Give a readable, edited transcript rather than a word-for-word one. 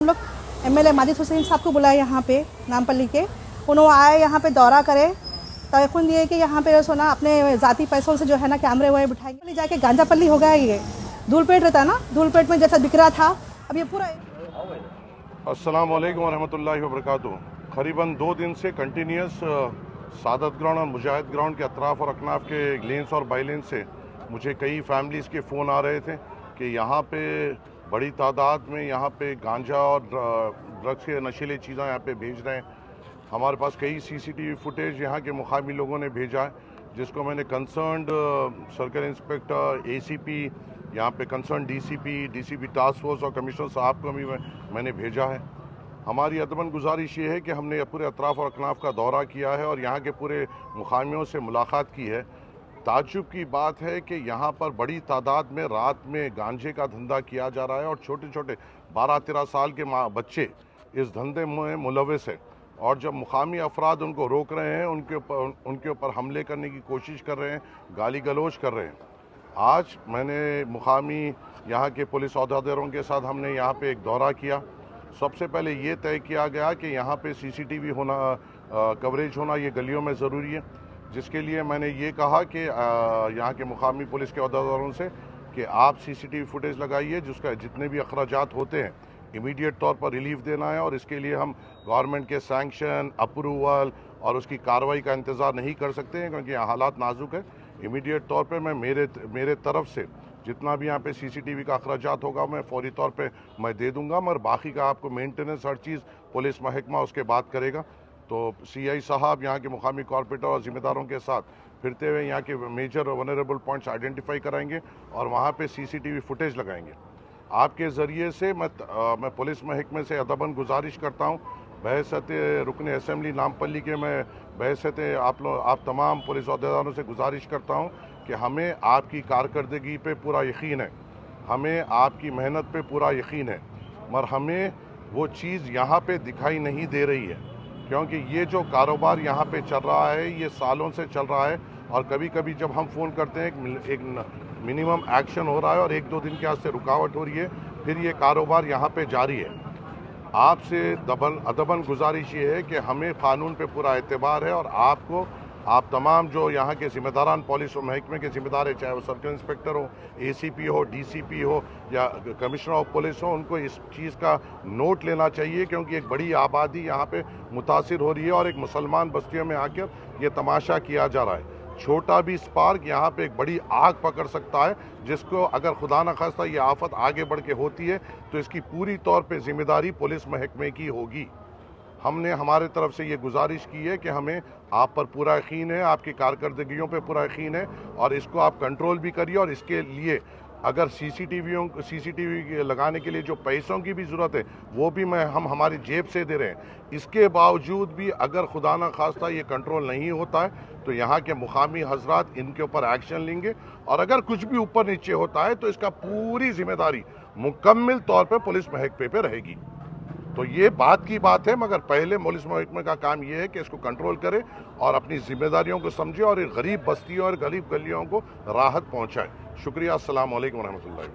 हम लोग एमएलए माजिद हुसैन साहब को बुलाए यहाँ पे नामपल्ली के। उन्होंने आए यहाँ पे दौरा करे, तयखुन दिए कि यहाँ पे सोना अपने ज़ाती पैसों से जो है ना कैमरे वह बिठाएंगे। जाके गांजापल्ली हो गया, ये धूलपेट रहता ना, धूलपेट में जैसा बिक रहा था अब ये पूरा। अस्सलाम वालेकुम रहमतुल्लाहि व बरकातुहू। करीबन 2 दिन से कंटिन्यूस सादत ग्राउंड और मुजाहिद ग्राउंड के अतराफ़ और अकनाफ के लेन्स और बाई लेन्स से मुझे कई फैमिलीज़ के फ़ोन आ रहे थे कि यहाँ पे बड़ी तादाद में यहाँ पे गांजा और ड्रग्स के नशीली चीज़ें यहाँ पे भेज रहे हैं। हमारे पास कई सीसीटीवी फुटेज यहाँ के मुकामी लोगों ने भेजा है, जिसको मैंने कंसर्न्ड सर्कल इंस्पेक्टर, एसीपी, यहाँ पे कंसर्न डीसीपी टास्क फोर्स और कमिश्नर साहब को भी मैंने भेजा है। हमारी अदबन गुजारिश ये है कि हमने पूरे अतराफ़ और अकनाफ का दौरा किया है और यहाँ के पूरे मुकामियों से मुलाकात की है। ताज्जुब की बात है कि यहाँ पर बड़ी तादाद में रात में गांजे का धंधा किया जा रहा है और छोटे छोटे 12-13 साल के बच्चे इस धंधे में मुलविस है। और जब मुकामी अफराद उनको रोक रहे हैं, उनके ऊपर हमले करने की कोशिश कर रहे हैं, गाली गलौज कर रहे हैं। आज मैंने मुकामी यहाँ के पुलिस अहदेदारों के साथ हमने यहाँ पे एक दौरा किया। सबसे पहले ये तय किया गया कि यहाँ पे सीसीटीवी होना, कवरेज होना ये गलियों में ज़रूरी है, जिसके लिए मैंने ये कहा कि यहाँ के मुकामी पुलिस के अहदेदारों से कि आप सीसीटीवी फुटेज लगाइए, जिसका जितने भी अखराजात होते हैं इमीडिएट तौर पर रिलीफ देना है। और इसके लिए हम गवर्नमेंट के सैंक्शन, अप्रूवल और उसकी कार्रवाई का इंतज़ार नहीं कर सकते हैं, क्योंकि यहाँ हालात नाजुक है। इमीडिएट तौर पे मैं मेरे तरफ से जितना भी यहाँ पे सीसीटीवी का अखराजात होगा मैं फौरी तौर पे मैं दे दूंगा, मगर बाकी का आपको मेंटेनेंस हर चीज़ पुलिस महकमा उसके बाद करेगा। तो सीआई साहब यहाँ के मुकामी कॉर्पोरेटर और ज़िम्मेदारों के साथ फिरते हुए यहाँ के मेजर वनरेबल पॉइंट्स आइडेंटिफाई कराएंगे और वहाँ पे सीसीटीवी फुटेज लगाएंगे। आपके ज़रिए से मैं पुलिस महकमे से अदबन गुजारिश करता हूँ, बहसत रुकन असम्बली नामपल्ली के मैं बहसत आप तमाम पुलिस अहदेदारों से गुजारिश करता हूँ कि हमें आपकी कारकर्दगी पे पूरा यकीन है, हमें आपकी मेहनत पे पूरा यकीन है, मगर हमें वो चीज़ यहाँ पे दिखाई नहीं दे रही है, क्योंकि ये जो कारोबार यहाँ पे चल रहा है ये सालों से चल रहा है। और कभी कभी जब हम फ़ोन करते हैं एक मिनिमम एक्शन हो रहा है और 1-2 दिन के वास्ते रुकावट हो रही है, फिर ये कारोबार यहाँ पे जारी है। आपसे अदबन गुजारिश ये है कि हमें क़ानून पे पूरा एतबार है और आप तमाम जो यहाँ के ज़िम्मेदारान पुलिस और महकमे के ज़िम्मेदार है, चाहे वो सर्कल इंस्पेक्टर हो, एसीपी हो, डीसीपी हो या कमिश्नर ऑफ पुलिस हो, उनको इस चीज़ का नोट लेना चाहिए, क्योंकि एक बड़ी आबादी यहाँ पे मुतासिर हो रही है और एक मुसलमान बस्तियों में आकर ये तमाशा किया जा रहा है। छोटा भी स्पार्क यहाँ पे एक बड़ी आग पकड़ सकता है, जिसको अगर खुदा न खास्ता ये आफत आगे बढ़ के होती है तो इसकी पूरी तौर पे जिम्मेदारी पुलिस महकमे की होगी। हमने हमारे तरफ से ये गुजारिश की है कि हमें आप पर पूरा यकीन है, आपकी कारकर्दगियों पे पूरा यकीन है और इसको आप कंट्रोल भी करिए। और इसके लिए अगर सीसीटीवी लगाने के लिए जो पैसों की भी ज़रूरत है वो भी हम हमारी जेब से दे रहे हैं। इसके बावजूद भी अगर खुदा न खास्ता ये कंट्रोल नहीं होता है तो यहाँ के मुकामी हजरात इनके ऊपर एक्शन लेंगे और अगर कुछ भी ऊपर नीचे होता है तो इसका पूरी जिम्मेदारी मुकम्मल तौर पर पुलिस महकमे पे रहेगी। तो ये बात की बात है, मगर पहले पुलिस महकमे का काम ये है कि इसको कंट्रोल करे और अपनी जिम्मेदारियों को समझे और गरीब बस्तियों और गरीब गलियों को राहत पहुँचाए। शुक्रिया। अस्सलाम वालेकुम रहमतुल्लाहि।